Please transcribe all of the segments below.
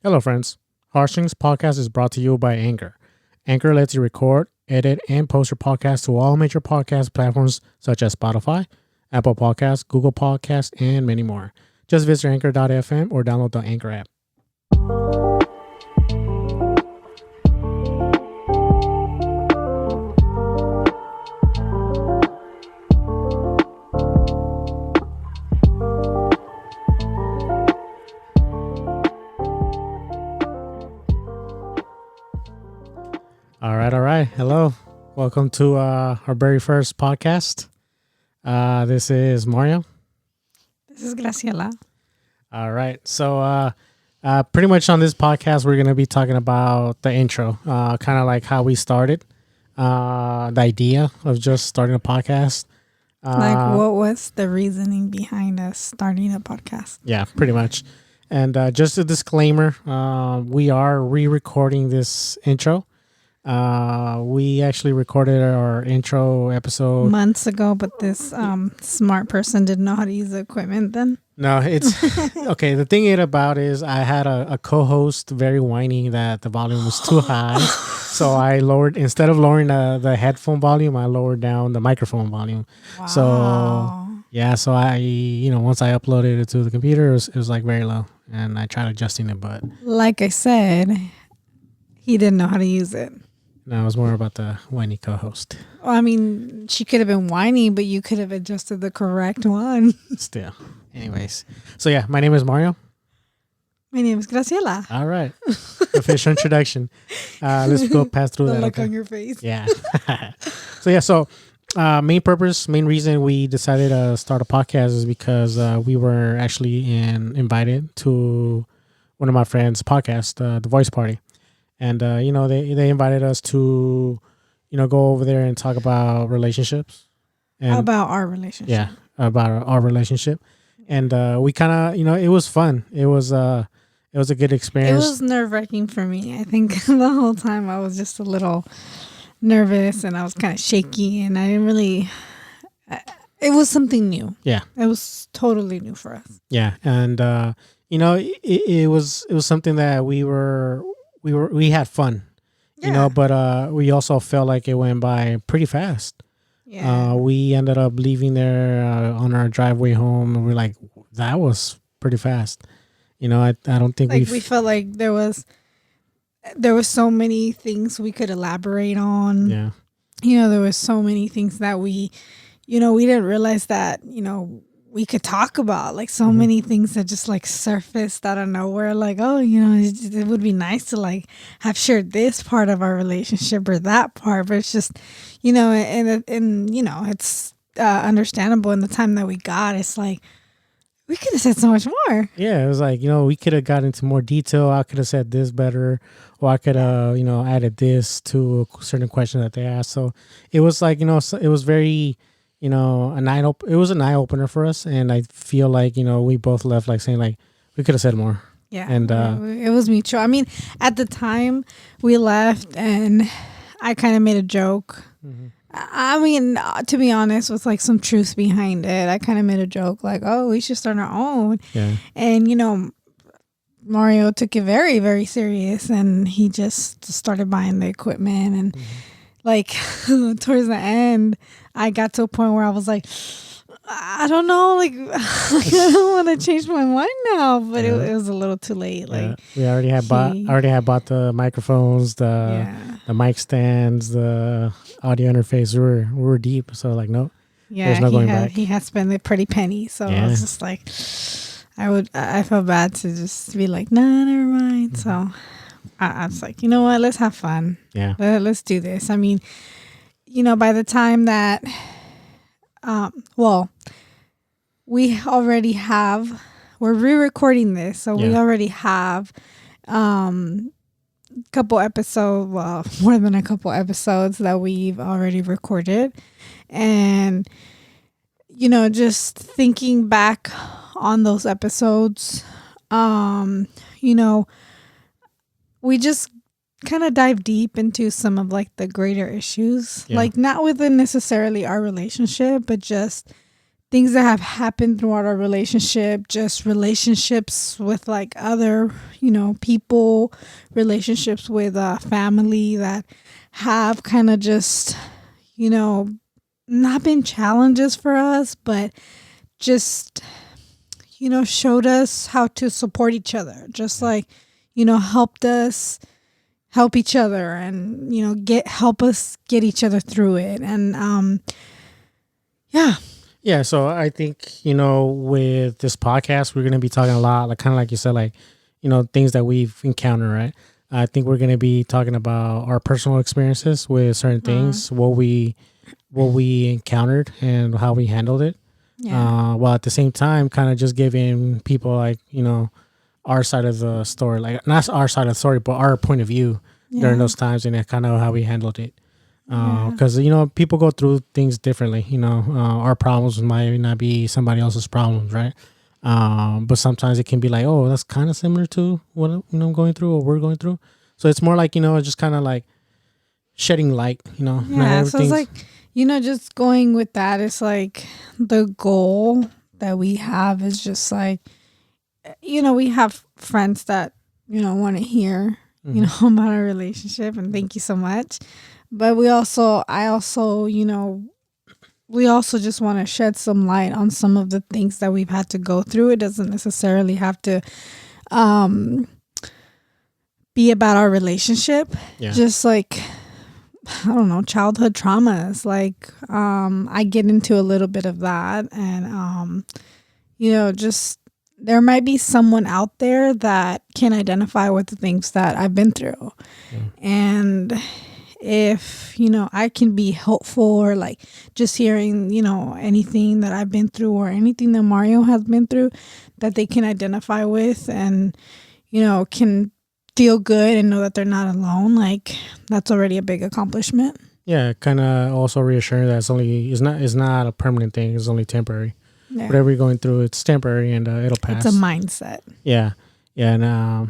Hello, friends. Heartstrings Podcast is brought to you by Anchor. Anchor lets you record, edit, and post your podcast to all major podcast platforms such as Spotify, Apple Podcasts, Google Podcasts, and many more. Just visit anchor.fm or download the Anchor app. All right. Hello. Welcome to our very first podcast. This is Mario. This is Graciela. All right. So pretty much on this podcast, we're going to be talking about the intro, kind of like how we started, the idea of just starting a podcast. What was the reasoning behind us starting a podcast? Yeah, pretty much. And just a disclaimer, we are re-recording this intro. We actually recorded our intro episode months ago, but this smart person didn't know how to use the equipment then. No, it's okay. The thing about is I had a co-host very whiny that the volume was too high. So I lowered, instead of lowering the headphone volume, I lowered down the microphone volume. Wow. So yeah, so I, once I uploaded it to the computer, it was like very low, and I tried adjusting it, but like I said, he didn't know how to use it. No, it was more about the whiny co-host. Well, I mean, she could have been whiny, but you could have adjusted the correct one. Still. Anyways. So yeah, my name is Mario. My name is Graciela. All right. Official introduction. Let's go pass through the that. Look on your face. Yeah. So main reason we decided to start a podcast is because we were actually invited to one of my friends' podcast, The Voice Party. And, they invited us to, go over there and talk about relationships. And about our relationship. Yeah, about our relationship. And we kind of, it was fun. It was a good experience. It was nerve-wracking for me. I think the whole time I was just a little nervous and I was kind of shaky. And I didn't really... it was something new. Yeah. It was totally new for us. Yeah. And, it was something that we had fun, but we also felt like it went by pretty fast. Yeah. We ended up leaving there on our driveway home, and we're like, that was pretty fast. I don't think we felt like there was so many things we could elaborate on. Yeah. There was so many things that we didn't realize that, we could talk about, like so many things that just like surfaced out of nowhere. Like, it would be nice to like have shared this part of our relationship or that part, but it's just, it's understandable in the time that we got. It's like we could have said so much more. Yeah, it was like, we could have got into more detail. I could have said this better, or I could have, added this to a certain question that they asked. So it was like, it was very, it was an eye opener for us, and I feel like we both left like saying like we could have said more. Yeah, and it was mutual. I mean, at the time we left, and I kind of made a joke. Mm-hmm. I mean, to be honest, with like some truth behind it, I kind of made a joke like, "Oh, we should start our own." Yeah, and Mario took it very, very serious, and he just started buying the equipment and. Mm-hmm. Like towards the end, I got to a point where I was like, I don't know, like I don't want to change my mind now, but it was a little too late. Like we already had bought the microphones, the mic stands, the audio interface. We were deep, so like no, there's no going back. He had spent a pretty penny, so I was just like, I felt bad to just be like, nah, never mind. Mm-hmm. So. I was like, you know what? Let's have fun. Yeah. Let's do this. I mean, by the time that, we're re-recording this. So we already have couple episodes, well, more than a couple episodes that we've already recorded. And, just thinking back on those episodes, we just kind of dive deep into some of like the greater issues, like not within necessarily our relationship, but just things that have happened throughout our relationship, just relationships with like other, people, relationships with family that have kind of just, not been challenges for us, but just, showed us how to support each other. Just like, helped us help each other and, help us get each other through it. And, yeah. Yeah. So I think, with this podcast, we're going to be talking a lot, like kind of like you said, like, things that we've encountered, right? I think we're going to be talking about our personal experiences with certain things, what we encountered and how we handled it. Yeah. While at the same time, kind of just giving people like, our side of the story, like not our side of the story, but our point of view during those times and kind of how we handled it. Because, people go through things differently, our problems might not be somebody else's problems. Right. But sometimes it can be like, oh, that's kind of similar to what, I'm going through or we're going through. So it's more like, just kind of like shedding light, Yeah. So it's like, just going with that. It's like the goal that we have is just like, we have friends that, want to hear, about our relationship, and thank you so much. But we also just want to shed some light on some of the things that we've had to go through. It doesn't necessarily have to be about our relationship. Yeah. Just like, I don't know, childhood traumas. Like, I get into a little bit of that, and, just there might be someone out there that can identify with the things that I've been through. Yeah. And if, I can be helpful, or like just hearing, anything that I've been through or anything that Mario has been through that they can identify with and, can feel good and know that they're not alone, like that's already a big accomplishment. Yeah, kind of also reassuring that it's not a permanent thing. It's only temporary. Yeah. Whatever you're going through, it's temporary and it'll pass. It's a mindset. Yeah, and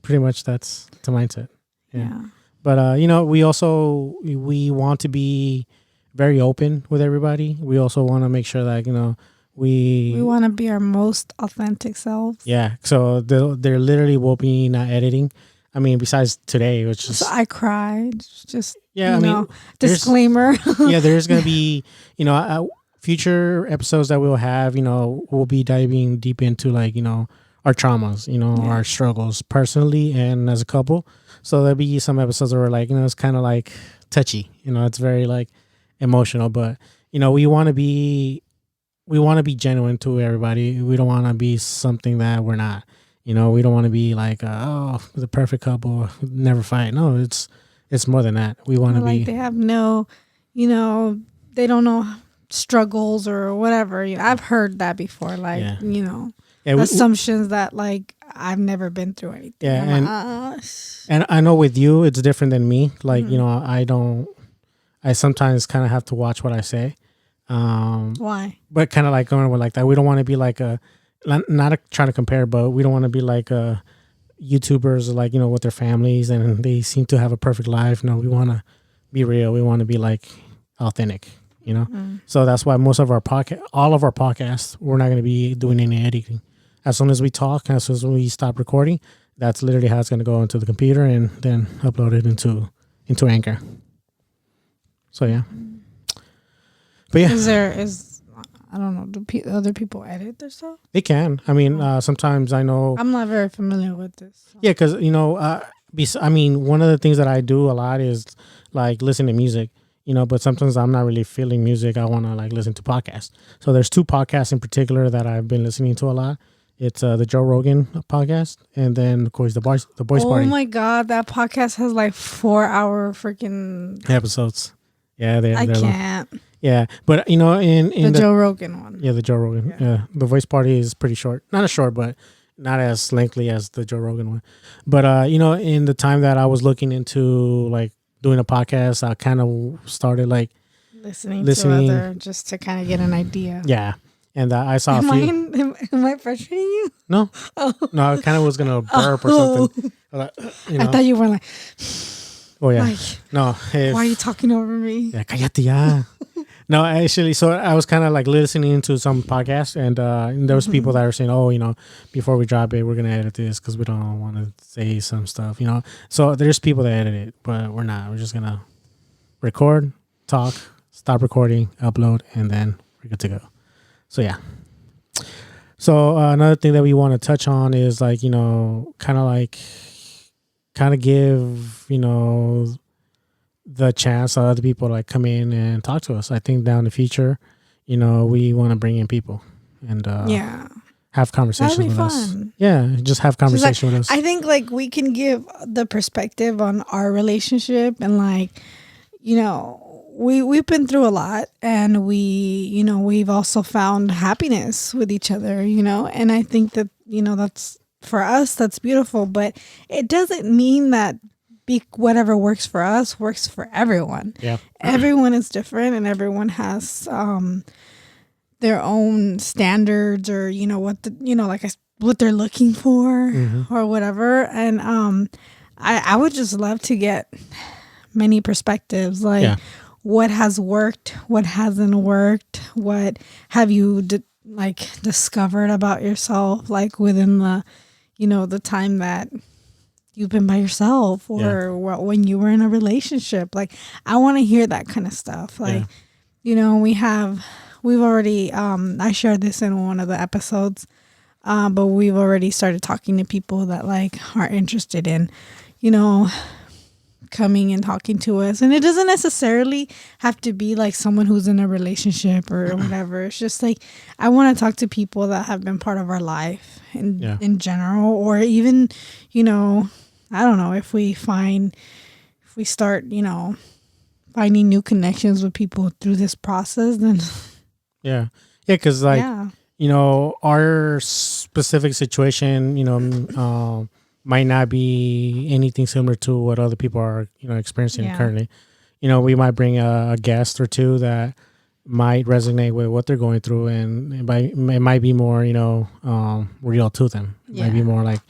pretty much it's a mindset. Yeah. But we want to be very open with everybody. We also want to make sure that we want to be our most authentic selves. Yeah. So there literally will be not editing. I mean, besides today, which is... So I cried. Just, disclaimer. Yeah, there's going to be, future episodes that we'll have, we'll be diving deep into like, our traumas, our struggles personally and as a couple. So there'll be some episodes where like, it's kind of like touchy, it's very like emotional, but, we want to be genuine to everybody. We don't want to be something that we're not. We don't want to be like, the perfect couple, never fight. No, it's more than that. We want to be like they have no, they don't know struggles or whatever. I've heard that before. Like, assumptions that like I've never been through anything. Yeah, and I know with you it's different than me. Like, I sometimes kind of have to watch what I say. Why? But kind of like going with like that. We don't want to be like not trying to compare, but we don't want to be like YouTubers like, with their families and they seem to have a perfect life. No, we want to be real. We want to be like authentic, So that's why most of our all of our podcasts, we're not going to be doing any editing. As soon as we talk, as soon as we stop recording, that's literally how it's going to go into the computer and then upload it into Anchor. So yeah. But yeah. I don't know, do other people edit their stuff? They can. I mean, sometimes I know... I'm not very familiar with this. So. Yeah, because, one of the things that I do a lot is like listen to music, but sometimes I'm not really feeling music. I want to like listen to podcasts. So there's two podcasts in particular that I've been listening to a lot. It's the Joe Rogan podcast, and then of course the Boys Party. Oh my God, that podcast has like 4-hour freaking episodes. Yeah, I can't. Long. Yeah, but in the Joe Rogan one. Yeah, the Joe Rogan. Yeah, the Voice Party is pretty short. Not as short, but not as lengthy as the Joe Rogan one. But in the time that I was looking into like doing a podcast, I kind of started like listening to other just to kind of get an idea. Yeah. And I saw a few. Am I frustrating you? No. Oh. No, I kind of was going to burp or something. I thought you were like... Oh, yeah. Like, no. Why are you talking over me? Yeah, cállate ya. No, actually, so I was kind of like listening to some podcasts, and there was people that were saying, "Oh, before we drop it, we're gonna edit this because we don't want to say some stuff." So there's people that edit it, but we're not. We're just gonna record, talk, stop recording, upload, and then we're good to go. So yeah. So another thing that we want to touch on is like kind of give the chance of other people to like come in and talk to us. I think down the future, we want to bring in people and have conversations with us. Yeah, just have conversation with us. I think like we can give the perspective on our relationship and like, we've been through a lot and we've also found happiness with each other, and I think that, that's for us, that's beautiful, but it doesn't mean that whatever works for us works for everyone. Yeah. Everyone is different and everyone has their own standards or what they're looking for or whatever. And I would just love to get many perspectives, like what has worked, what hasn't worked, what have you discovered about yourself, like within the the time that you've been by yourself or when you were in a relationship. Like I want to hear that kind of stuff. Like, we've already, I shared this in one of the episodes, but we've already started talking to people that like are interested in, coming and talking to us. And it doesn't necessarily have to be like someone who's in a relationship or whatever. It's just like, I want to talk to people that have been part of our life in general, or even, I don't know, if we start, finding new connections with people through this process, then because our specific situation, might not be anything similar to what other people are, experiencing currently. We might bring a guest or two that might resonate with what they're going through, and it might be more, real to them. It might be more like,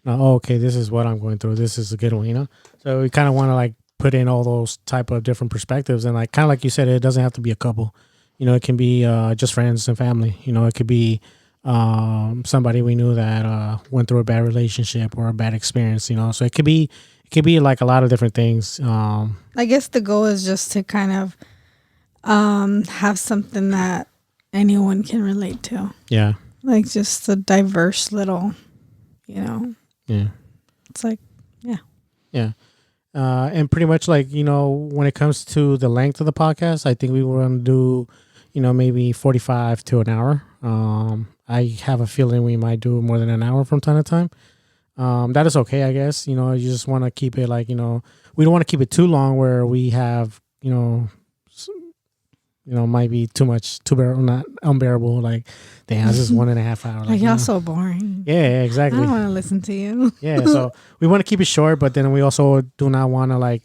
okay, this is what I'm going through. This is a good one, So we kind of want to like put in all those type of different perspectives, and like kind of like you said, it doesn't have to be a couple. It can be just friends and family. It could be somebody we knew that went through a bad relationship or a bad experience. So it could be like a lot of different things. I guess the goal is just to kind of have something that anyone can relate to. Yeah. Like just a diverse little, Yeah. It's like, Yeah. And pretty much like, when it comes to the length of the podcast, I think we want to do, maybe 45 to an hour. I have a feeling we might do more than an hour from time to time. That is okay, I guess. You just want to keep it like, we don't want to keep it too long where we have, might be too much, not unbearable. Like, damn, this is 1.5 hours. Like, y'all so boring. Yeah, exactly. I don't want to listen to you. Yeah, so we want to keep it short, but then we also do not want to like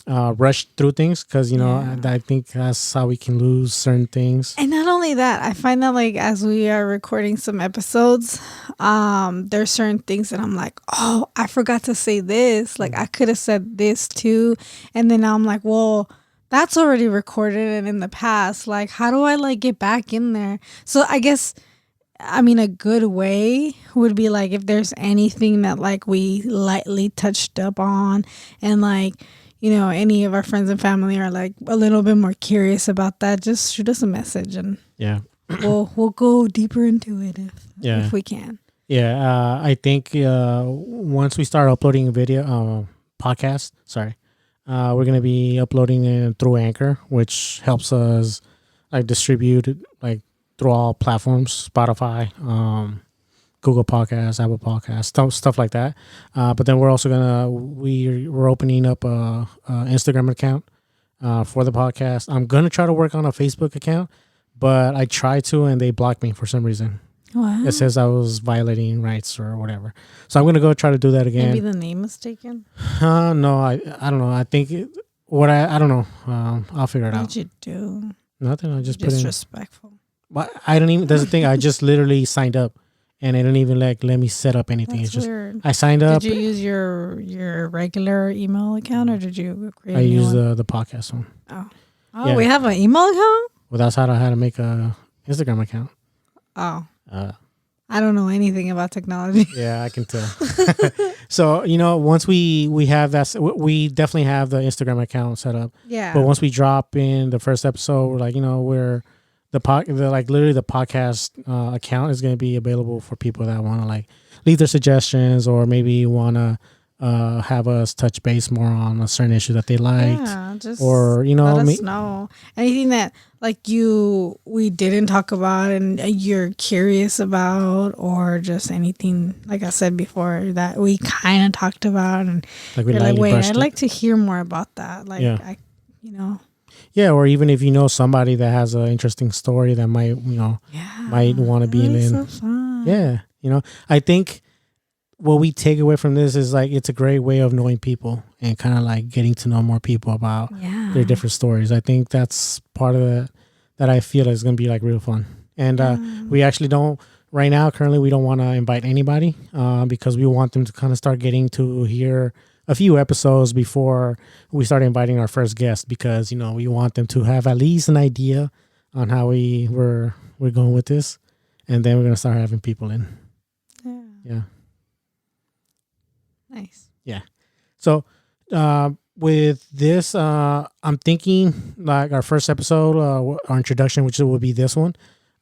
rush through things because, I think that's how we can lose certain things. And not only that, I find that like as we are recording some episodes, there's certain things that I'm like, oh, I forgot to say this. Like I could have said this too. And then now I'm like, well, that's already recorded and in the past. Like, how do I like get back in there? So I guess, a good way would be like if there's anything that like we lightly touched up on and like, any of our friends and family are like a little bit more curious about that, just shoot us a message and we'll go deeper into it if we can. Yeah, I think once we start uploading video podcast, we're gonna be uploading it through Anchor, which helps us like distribute it, like through all platforms, Spotify, Google Podcasts, Apple Podcasts, stuff like that. But then we're also we're opening up a Instagram account for the podcast. I'm gonna try to work on a Facebook account, but I tried to and they blocked me for some reason. Wow. It says I was violating rights or whatever. So I'm gonna go try to do that again. Maybe the name was taken. No, I don't know. I think I don't know. I'll figure it out. What did you do? Nothing. I just put in. Disrespectful. But I don't even. That's the thing. I just literally signed up, and it didn't even let me set up anything. That's it's just weird. I signed up. Did you use your regular email account or did you create? I use the podcast one. Oh, yeah. We have an email account. Well, that's how to make a Instagram account. Oh. Uh, I don't know anything about technology. Yeah, I can tell. So, once we have that, we definitely have the Instagram account set up. Yeah. But once we drop in the first episode, we're like, we're literally the podcast account is going to be available for people that want to like leave their suggestions or maybe want to have us touch base more on a certain issue that they liked. Yeah, just or let us know anything that like we didn't talk about and you're curious about, or just anything like I said before that we kind of talked about and like you're like, wait, I'd like to hear more about that. Like, yeah. Yeah, or even if you know somebody that has an interesting story that might might want to be in. So fun. Yeah, I think what we take away from this is like it's a great way of knowing people and kind of like getting to know more people about their different stories. I think that's part of it that I feel is going to be like real fun. And we actually don't right now. Currently, we don't want to invite anybody because we want them to kind of start getting to hear a few episodes before we start inviting our first guest, because we want them to have at least an idea on how we're going with this, and then we're going to start having people in. Yeah. Nice. Yeah. So with this, I'm thinking like our first episode, our introduction, which will be this one,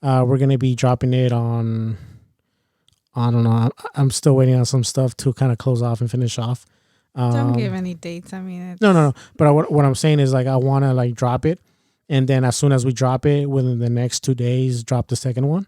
we're going to be dropping it on, I don't know. I'm still waiting on some stuff to kind of close off and finish off. Don't give any dates. I mean, no. But what I'm saying is like I want to like drop it, and then as soon as we drop it, within the next 2 days, drop the second one,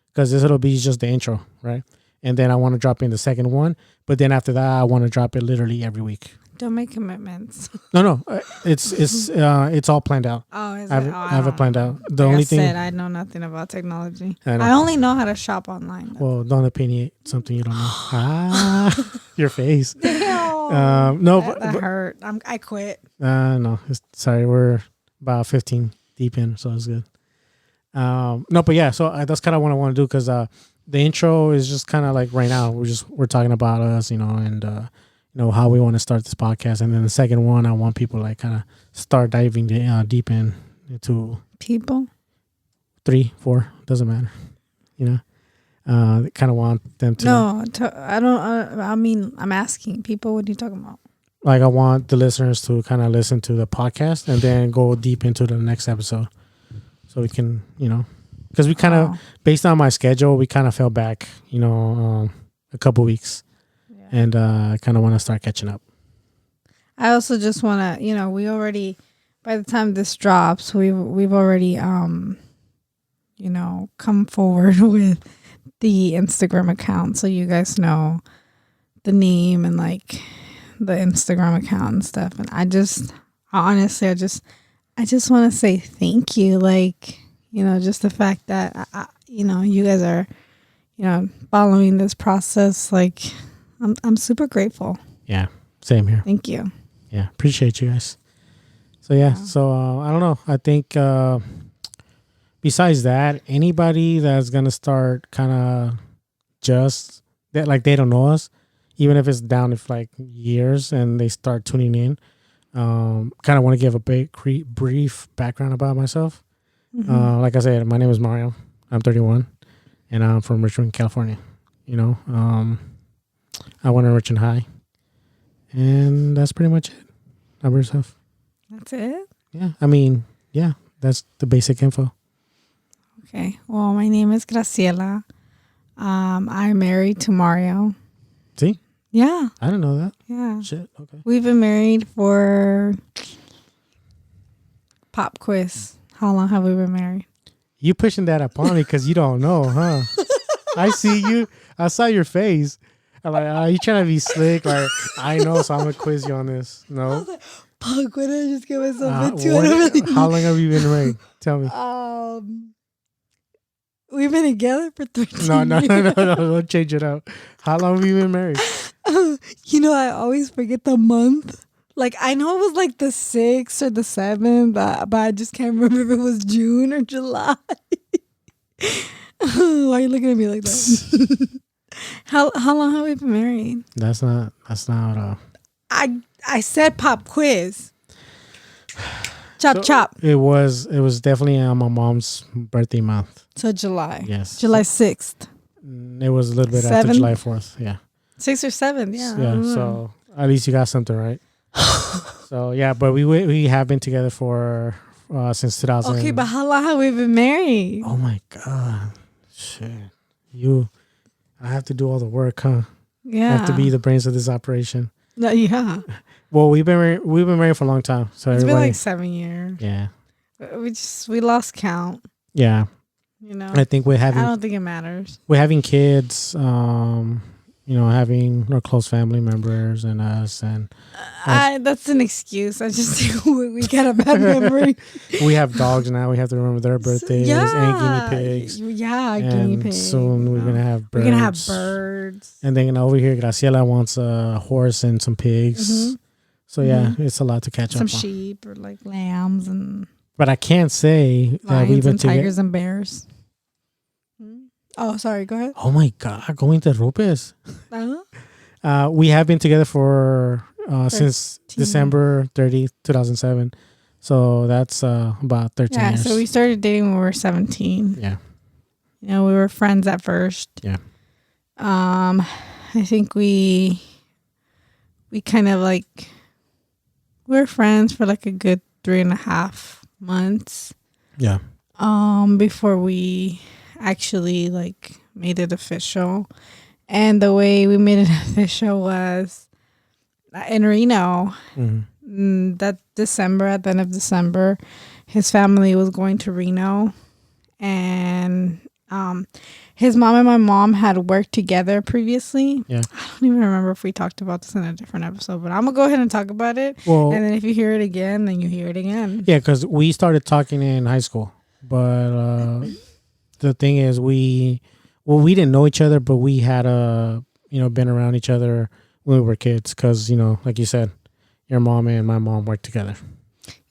because it'll be just the intro, right? And then I want to drop in the second one, but then after that, I want to drop it literally every week. Don't make commitments. No, it's all planned out. Oh, is I have it planned out. The only thing I know nothing about technology. I only know how to shop online. Well, don't opinion something you don't know. Your face. Damn. No, that hurt. I quit. No, sorry. We're about 15 deep in, so it's good. No, but yeah. So that's kind of what I want to do, because the intro is just kind of like right now we're talking about us, and how we want to start this podcast, and then the second one I want people like kind of start diving deep into people. 3, 4 doesn't matter, kind of want them to. No, I don't. I mean, I'm asking people. What are you talking about? Like I want the listeners to kind of listen to the podcast and then go deep into the next episode, so we can because we kind of, based on my schedule, we kind of fell back, a couple weeks, and I kind of want to start catching up. I also just want to, we already, by the time this drops, we've already, come forward with the Instagram account, so you guys know the name and like the Instagram account and stuff. And I just want to say thank you, like. Just the fact that, you guys are, following this process. Like, I'm super grateful. Yeah, same here. Thank you. Yeah, appreciate you guys. So, yeah. So, I don't know. I think besides that, anybody that's going to start kind of just, that like they don't know us, even if it's down for like years and they start tuning in, kind of want to give a brief background about myself. Mm-hmm. Like I said, my name is Mario. I'm 31, and I'm from Richmond, California. I went to Richmond High, and that's pretty much it. How about yourself? That's it? Yeah, I mean, yeah, that's the basic info. Okay. Well, my name is Graciela. I'm married to Mario. See? Yeah. I didn't know that. Yeah. Shit. Okay. We've been married for pop quiz. How long have we been married? You pushing that upon me because you don't know, huh? I see you. I saw your face. I'm like, are you trying to be slick? Like, I know, so I'm going to quiz you on this. No? Fuck, what did I just get myself into? How long have you been married? Tell me. We've been together for 13 No, years. Don't change it up. How long have you been married? I always forget the month. Like, I know it was like the 6th or the 7th, but I just can't remember if it was June or July. Why are you looking at me like that? How long have we been married? That's not I said pop quiz. Chop. It was definitely on my mom's birthday month. So July. Yes. July 6th. It was a little bit after July 4th. Yeah. 6th or 7th. Yeah. Yeah. So at least you got something right. So yeah, but we have been together for since 2000. Okay, but how long have we been married? Oh my God. Shit. I have to do all the work, huh? Yeah. I have to be the brains of this operation. No, yeah. Well, we've been married for a long time. So It's been like 7 years. Yeah. We lost count. Yeah. You know. I think I don't think it matters. We're having kids, having our close family members and us, and that's an excuse. I just think we got a bad memory. We have dogs now. We have to remember their birthdays and guinea pigs. Yeah, and guinea pigs. soon we're gonna have birds. We're gonna have birds. And then over here, Graciela wants a horse and some pigs. Mm-hmm. So yeah, it's a lot to catch up on. Some sheep or like lambs and. But I can't say that we've been and tigers and bears. Oh, sorry. Go ahead. Oh my God, going to Rupes. Uh-huh. We have been together for since December 30th, 2007. So that's about 13 years. So we started dating when we were 17. Yeah. We were friends at first. Yeah. I think we kind of like we were friends for like a good 3.5 months. Yeah. Before we actually like made it official. And the way we made it official was in Reno. Mm-hmm. That December, at the end of December, his family was going to Reno, and his mom and my mom had worked together previously. Yeah. I don't even remember if we talked about this in a different episode, but I'm gonna go ahead and talk about it. Well, and then if you hear it again, then you hear it again. Yeah, because we started talking in high school, but the thing is, we didn't know each other, but we had been around each other when we were kids, because like you said, your mom and my mom worked together.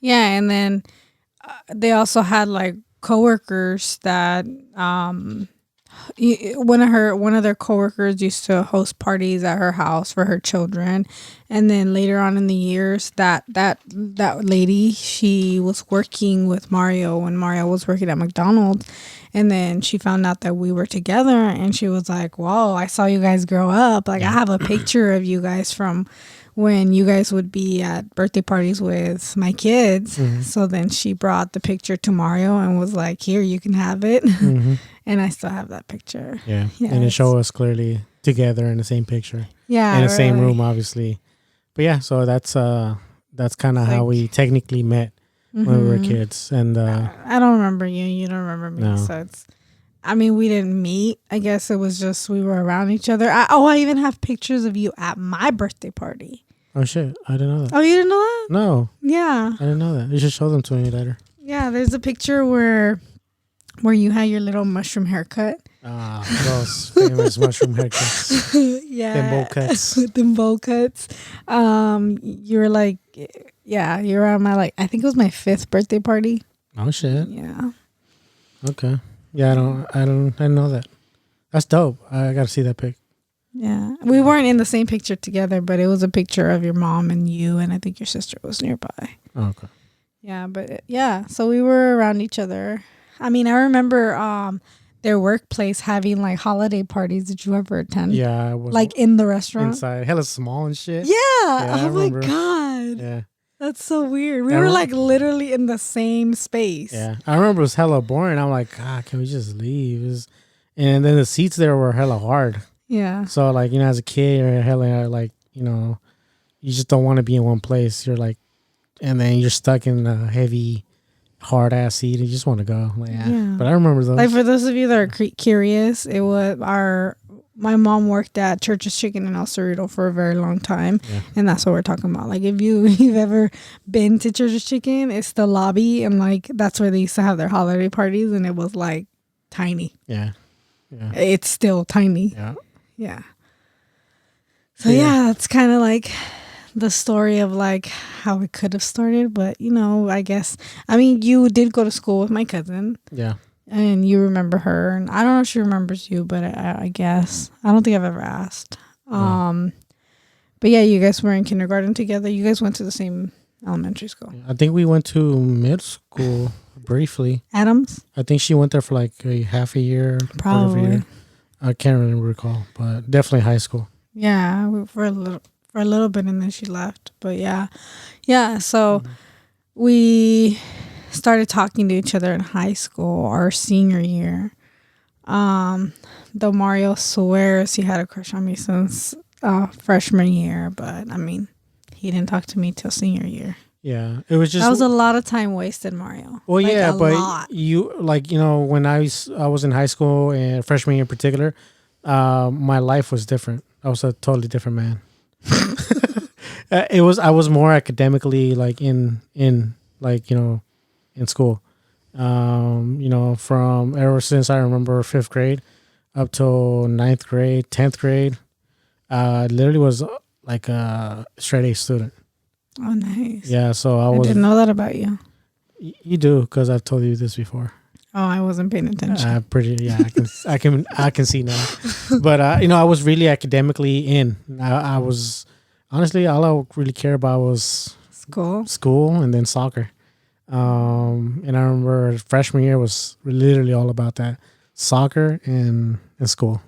Yeah, and then they also had like coworkers that one of their coworkers used to host parties at her house for her children, and then later on in the years that lady, she was working with Mario when Mario was working at McDonald's, and then she found out that we were together, and she was like, "Whoa, I saw you guys grow up. Like I have a picture of you guys from when you guys would be at birthday parties with my kids." Mm-hmm. So then she brought the picture to Mario and was like, "Here, you can have it." Mm-hmm. And I still have that picture. Yeah. And it showed us clearly together in the same picture. Yeah. In the same room, obviously. But yeah, so that's kind of how we technically met when we were kids. And I don't remember you. You don't remember me. No. So we didn't meet. I guess it was just we were around each other. I even have pictures of you at my birthday party. Oh, shit. I didn't know that. Oh, you didn't know that? No. Yeah. I didn't know that. You should show them to me later. Yeah, there's a picture where you had your little mushroom haircut. Those famous mushroom haircuts. Yeah. Them bowl cuts. Them bowl cuts. You were like, you were on my, I think it was my 5th birthday party. Oh, shit. Yeah. Okay. Yeah, I didn't know that. That's dope. I got to see that pic. Yeah. We weren't in the same picture together, but it was a picture of your mom and you, and I think your sister was nearby. Oh, okay. Yeah, but so we were around each other. I remember their workplace having like holiday parties. Did you ever attend? Yeah, I was like in the restaurant inside, hella small and shit. Yeah. Oh my God. Yeah. That's so weird. We were like literally in the same space. Yeah, I remember it was hella boring. I'm like, God, can we just leave? And then the seats there were hella hard. Yeah. So like as a kid, you're hella like you just don't want to be in one place. You're like, and then you're stuck in a heavy, hard ass seat. You just want to go. Like, yeah. But I remember those. Like for those of you that are curious, it was my mom worked at Church's Chicken in El Cerrito for a very long time, and that's what we're talking about. Like if you've ever been to Church's Chicken, it's the lobby, and like that's where they used to have their holiday parties, and it was like tiny. Yeah. It's still tiny. Yeah. So that's kind of like the story of like how it could have started, but I guess you did go to school with my cousin. Yeah. And you remember her, and I don't know if she remembers you, but I guess I don't think I've ever asked. But yeah, you guys were in kindergarten together. You guys went to the same elementary school. I think we went to middle school briefly. Adams? I think she went there for like a half a year. Part of a year. I can't really recall, but definitely high school. Yeah, for a little bit, and then she left. But yeah. So we started talking to each other in high school, our senior year. Though Mario swears he had a crush on me since freshman year, but I mean, he didn't talk to me till senior year. Yeah, it was just that was a lot of time wasted, Mario. Well, like, yeah, but lot. you when I was in high school and freshman year in particular, my life was different. I was a totally different man. I was more academically like in school. From ever since I remember 5th grade up till 9th grade, 10th grade, literally was like a straight A student. Oh, nice. Yeah, so I didn't know that about you. You do, because I've told you this before. Oh, I wasn't paying attention. I can see now. But I was really academically in. I was honestly all I really care about was school, and then soccer. And I remember freshman year was literally all about that, soccer and school.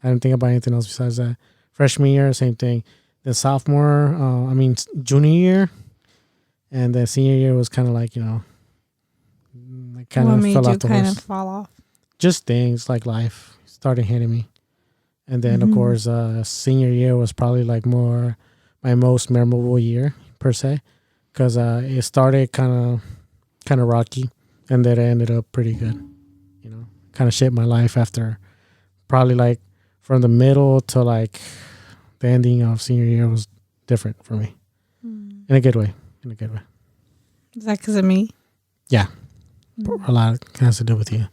I didn't think about anything else besides that. Freshman year, same thing. Then sophomore, junior year, and then senior year was kind of like, kind of fell off the horse. Kind of fall off? Just things like life started hitting me. And then, of course, senior year was probably like more my most memorable year, per se, because it started kind of rocky, and then it ended up pretty good. Kind of shaped my life after probably like from the middle to like the ending of senior year was different for me in a good way. Is that because of me? Yeah. A lot has to do with you.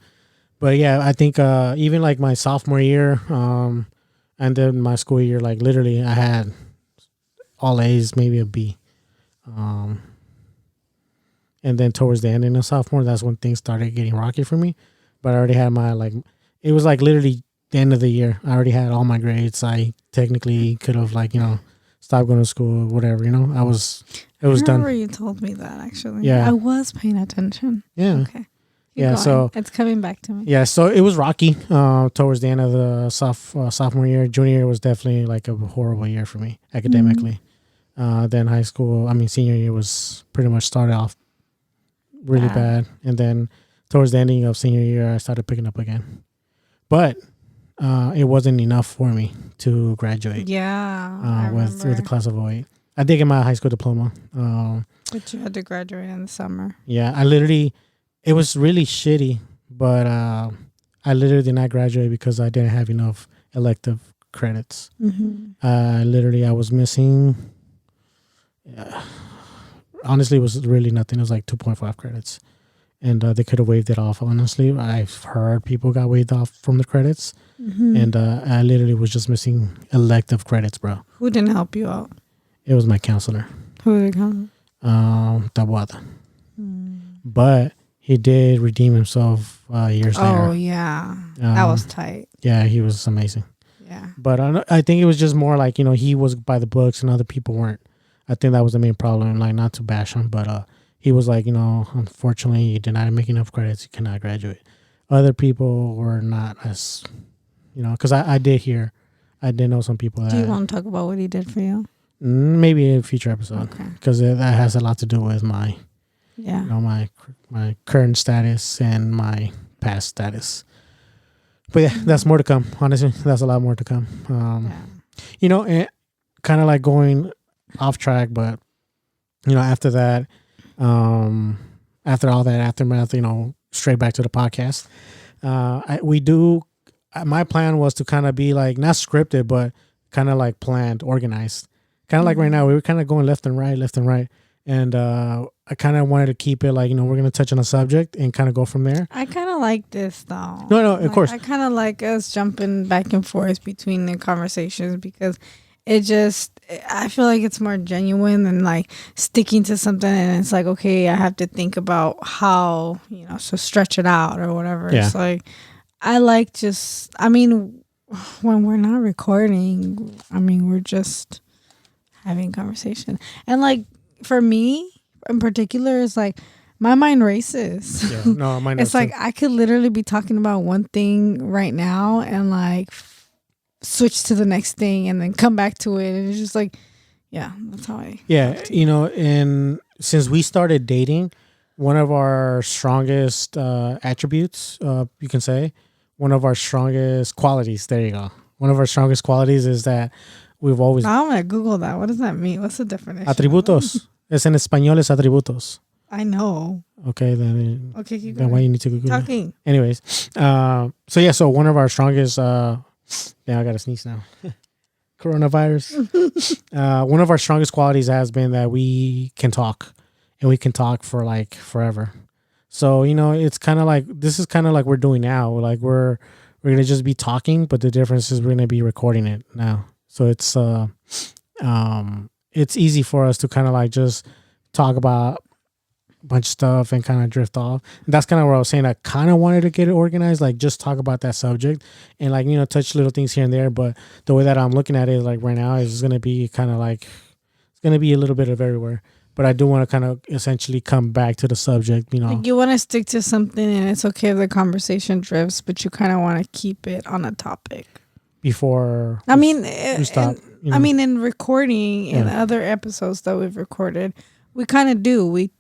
But yeah, I think even like my sophomore year and then my school year, like literally I had all A's, maybe a B. And then towards the ending of sophomore, that's when things started getting rocky for me. But I already had it was like literally the end of the year. I already had all my grades. I technically could have stopped going to school, whatever, it was done. I remember you told me that, actually. Yeah. I was paying attention. Yeah. Okay. Keep going. So it's coming back to me. Yeah, so it was rocky towards the end of the sophomore year. Junior year was definitely like a horrible year for me academically. Then high school, senior year was pretty much started off really bad. And then towards the ending of senior year, I started picking up again. But it wasn't enough for me to graduate. Yeah, with the class of 08. I did get my high school diploma. But you had to graduate in the summer. Yeah, it was really shitty, but I literally did not graduate because I didn't have enough elective credits. I was missing, honestly, it was really nothing. It was like 2.5 credits. And they could have waived it off, honestly. I've heard people got waived off from the credits. And I literally was just missing elective credits, bro. Who didn't help you out? It was my counselor. Who did counselor? Tabuada. But he did redeem himself years later. Oh, yeah. That was tight. Yeah, he was amazing. Yeah. But I think it was just more like, he was by the books and other people weren't. I think that was the main problem. Like, not to bash him, but he was like, unfortunately, you did not make enough credits. You cannot graduate. Other people were not as, because I did know some people that. Do you want to talk about what he did for you? Maybe in a future episode. Okay. Because that has a lot to do with my, my current status and my past status. But yeah, that's more to come. Honestly, that's a lot more to come. And kind of like going off track, but after that, after all that aftermath, straight back to the podcast. My plan was to kind of be like not scripted, but kind of like planned, organized. Kind of like right now, we were kind of going left and right. And I kind of wanted to keep it like, we're going to touch on a subject and kind of go from there. I kind of like this though. No, of course. I kind of like us jumping back and forth between the conversations because I feel like it's more genuine than like sticking to something and it's like, okay, I have to think about how, so stretch it out or whatever. Yeah. It's like, I like when we're not recording, we're just having conversation. And like, for me, in particular is like my mind races. Yeah, no, mine It's does like too. I could literally be talking about one thing right now and like switch to the next thing and then come back to it, and it's just like, yeah, that's how I. Yeah, and since we started dating, one of our strongest attributes, you can say, one of our strongest qualities. There you go. One of our strongest qualities is that we've always Now I'm gonna Google that. What does that mean? What's the definition? atributos. Es en español es atributos. I know. Okay, then Okay, keep then why going. you need to Google it? Talking. Anyways, so one of our strongest. Yeah, I gotta sneeze now. Coronavirus. One of our strongest qualities has been that we can talk, and we can talk for like forever. So it's kind of like this is kind of like we're doing now. Like we're gonna just be talking, but the difference is we're gonna be recording it now. So it's easy for us to kind of like just talk about a bunch of stuff and kind of drift off. And that's kind of what I was saying. I kind of wanted to get it organized, like just talk about that subject and like, touch little things here and there. But the way that I'm looking at it, like right now, is going to be kind of like, it's going to be a little bit of everywhere. But I do want to kind of essentially come back to the subject, Like you want to stick to something, and it's okay if the conversation drifts, but you kind of want to keep it on a topic. before I mean, we stop. I mean, in recording in Yeah. other episodes that we've recorded, we kind of do. We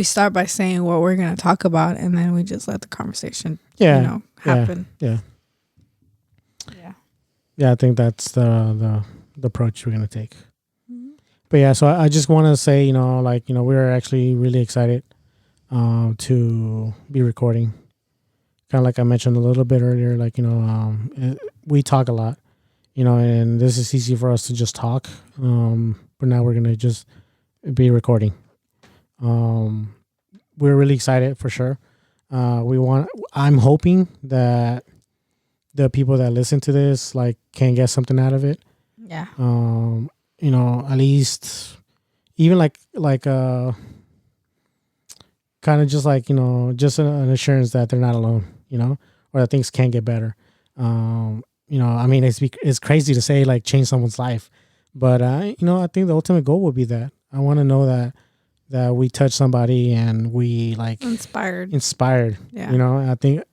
start by saying what we're going to talk about, and then we just let the conversation, happen. Yeah. Yeah. Yeah, I think that's the approach we're gonna take. Mhm. But yeah, so I just want to say, we're actually really excited to be recording. Kind of like I mentioned a little bit earlier, we talk a lot, and this is easy for us to just talk. But now we're gonna just be recording. We're really excited for sure. I'm hoping that the people that listen to this can get something out of it. Yeah. At least even kind of just just an assurance that they're not alone, or that things can get better. I mean, it's crazy to say change someone's life, but I think the ultimate goal would be that I want to know that we touch somebody and we inspired. Yeah. I think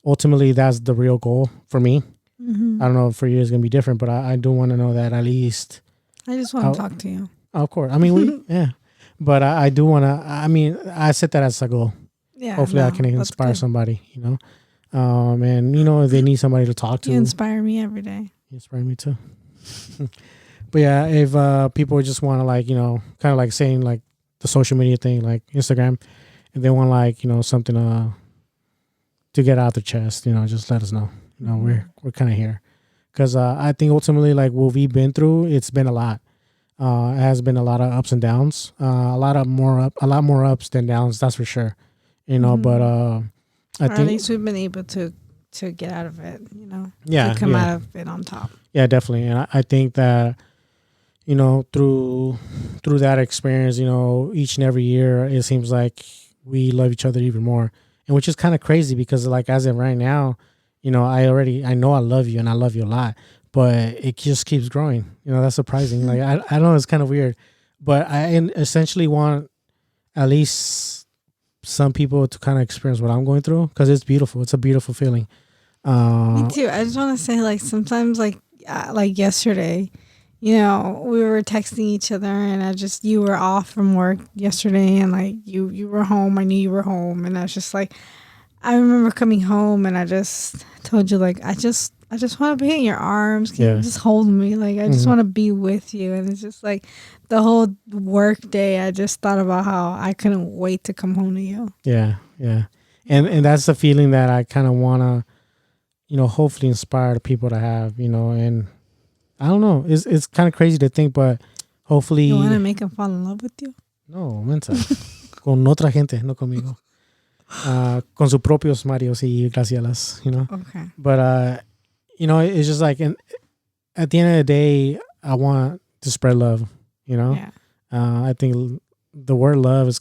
ultimately that's the real goal for me. Mm-hmm. I don't know if for you it's gonna be different, but I do want to know that at least. I just want to talk to you. Of course, I mean yeah, but I do want to. I mean, I set that as a goal. Yeah. Hopefully, I can inspire somebody. And if they need somebody to talk to, you inspire me every day. You inspire me too. But yeah, if people just want to kind of saying the social media thing, like Instagram, if they want something to get out their chest, just let us know. We're kind of here, because I think ultimately what we've been through, it's been a lot. It has been a lot of ups and downs, a lot more ups than downs, that's for sure. But I think at least we've been able to get out of it. Yeah, to come out of it on top. Yeah, definitely. And I think that through that experience, each and every year, it seems like we love each other even more, and which is kind of crazy because as of right now. I know I love you and I love you a lot, but it just keeps growing. That's surprising. I know it's kind of weird, but I essentially want at least some people to kind of experience what I'm going through, because it's beautiful. It's a beautiful feeling. Me too. I just want to say sometimes yesterday, we were texting each other and you were off from work yesterday and you were home. I knew you were home, and I was just I remember coming home and I just told you I just want to be in your arms. Can you just hold me? I just want to be with you. And it's just the whole work day, I just thought about how I couldn't wait to come home to you. Yeah, yeah. And that's the feeling that I kind of want to, hopefully inspire the people to have, and I don't know. It's kind of crazy to think, but hopefully. You want to make them fall in love with you? No, mensa. Con otra gente, no conmigo. Con sus propios Marios y Gracielas, Okay. But it's just at the end of the day, I want to spread love. Yeah. I think the word love is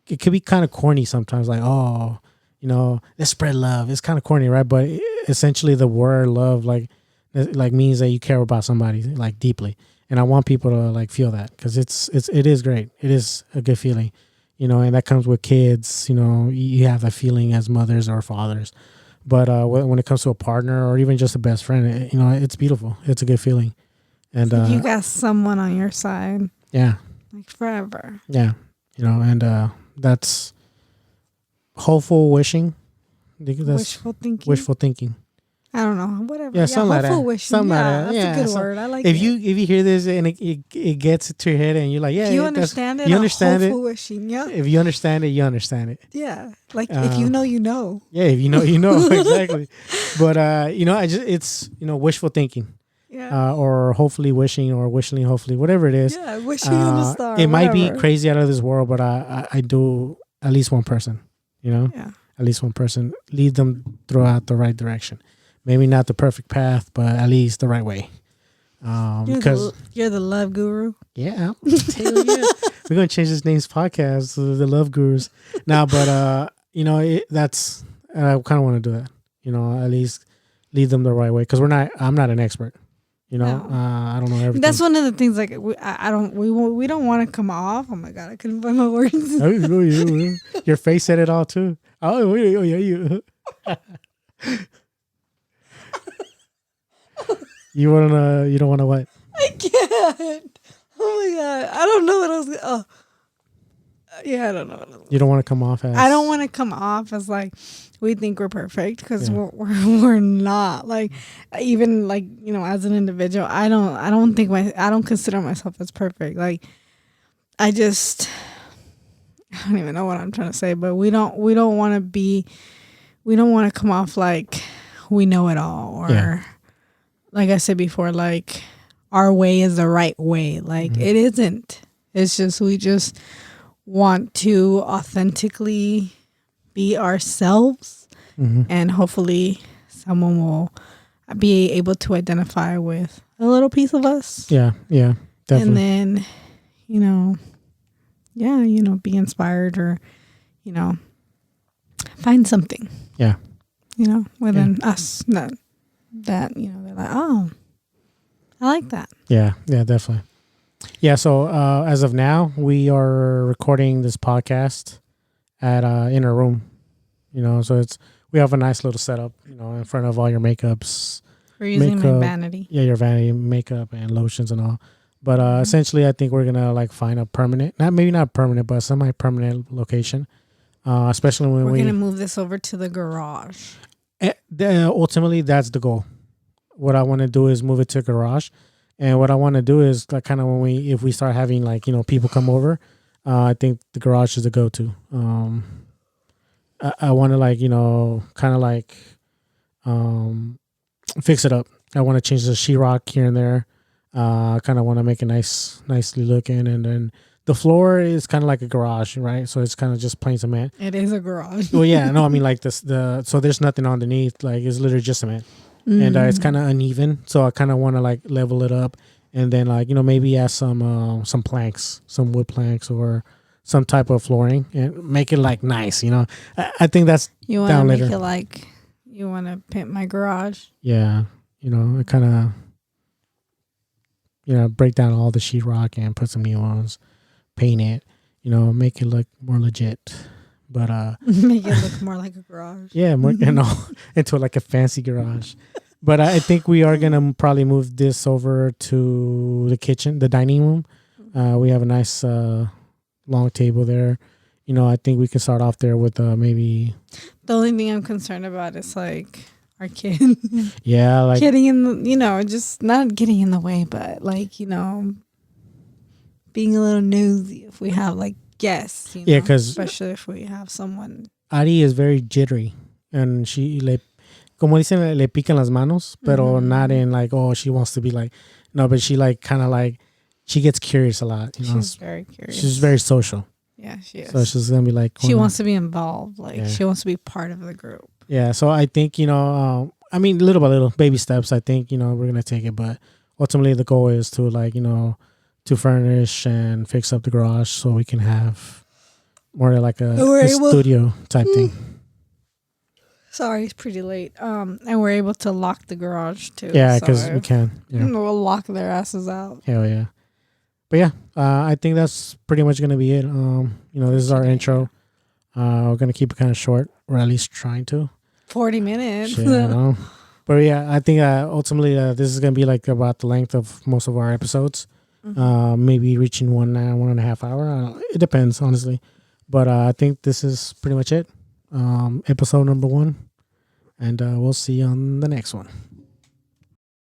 it could be kind of corny sometimes. Let's spread love. It's kind of corny, right? But essentially, the word love means that you care about somebody deeply, And I want people to like feel that because it is great. It is a good feeling, and that comes with kids. You have that feeling as mothers or fathers. But when it comes to a partner or even just a best friend, it's beautiful. It's a good feeling. And you got someone on your side. Yeah. Like forever. Yeah. And that's hopeful wishing. Wishful thinking. Wishful thinking. I don't know. Whatever. Yeah, something like that. Wishing. Something like that. That's Yeah, a good word. I like if it. you hear this and it gets to your head and you're like, yeah, you understand it. You understand hopeful wishing. Yeah. If you understand it, you understand it. Yeah. Like if you know, you know. Yeah, if you know, you know. Exactly. But it's wishful thinking. Yeah. Or hopefully wishing or wishing hopefully, whatever it is. Yeah, wishing on a star. It might be crazy out of this world, but I do at least one person, Yeah. At least one person, lead them throughout the right direction. Maybe not the perfect path, but at least the right way. Because you're the love guru. Yeah. Hell yeah. We're going to change this name's podcast to the Love Gurus. Now, but, that's, I kind of want to do that, at least lead them the right way. Because I'm not an expert. No. I don't know everything. That's one of the things. Like we don't want to come off. Oh my god, I couldn't find my words. Your face said it all too. Oh yeah, you. You don't wanna what? I can't. Oh my god, I don't know what I was. Oh, yeah, I don't know. You don't want to come off as. I don't want to come off as like we think we're perfect because we're not. Like even like as an individual, I don't consider myself as perfect. Like I don't even know what I'm trying to say, but we don't want to come off like we know it all or like I said before, like our way is the right way. Like it isn't. It's just we just want to authentically be ourselves, and hopefully someone will be able to identify with a little piece of us. Yeah, definitely. And then, be inspired or, find something. Yeah. Within us that they're like, oh, I like that. Yeah, definitely. Yeah, so as of now, we are recording this podcast at in our room. So we have a nice little setup, in front of all your makeups. We're using my vanity. Yeah, your vanity, makeup and lotions and all. But essentially, I think we're gonna like find a permanent, maybe not permanent, but semi-permanent location. Especially when we're gonna move this over to the garage. Ultimately, that's the goal. What I want to do is move it to a garage. And what I want to do is like kind of if we start having like, people come over, I think the garage is the go-to. I want to like, kind of like fix it up. I want to change the sheetrock here and there. I kind of want to make it nicely looking. And then the floor is kind of like a garage, right? So it's kind of just plain cement. It is a garage. Well, yeah, no, I mean like so there's nothing underneath. Like it's literally just cement. And it's kind of uneven, so I kind of want to like level it up, and then like maybe add some planks, some wood planks, or some type of flooring, and make it like nice. I think that's you want to make it like you want to paint my garage. Yeah, I kind of break down all the sheetrock and put some new ones, paint it, make it look more legit. But make it look more like a garage. Yeah, more into like a fancy garage. But I think we are gonna probably move this over to the kitchen, the dining room. We have a nice long table there. I think we can start off there with maybe. The only thing I'm concerned about is like our kid. Yeah, like getting in the, just not getting in the way, but like being a little nosy if we have like guests. Yeah, because especially if we have someone. Ari is very jittery, and como dicen, le pican las manos, pero not in like, oh, she wants to be like, no, but she like kind of like, she gets curious a lot. She's very curious. She's very social. Yeah, she is. So she's gonna be like, she wants to be involved. Like she wants to be part of the group. Yeah, so I think I mean, little by little, baby steps. I think we're gonna take it, but ultimately the goal is to like to furnish and fix up the garage so we can have more like a studio type thing. Sorry, it's pretty late. And we're able to lock the garage too. Yeah, because we can. Yeah. We'll lock their asses out. Hell yeah. But yeah, I think that's pretty much gonna be it. This is our intro. We're gonna keep it kind of short, or at least trying to. 40 minutes. Shit, I know. But yeah, I think ultimately this is gonna be like about the length of most of our episodes. Maybe reaching 1.5 hour. It depends, honestly. But I think this is pretty much it. Episode number 1, and we'll see you on the next one.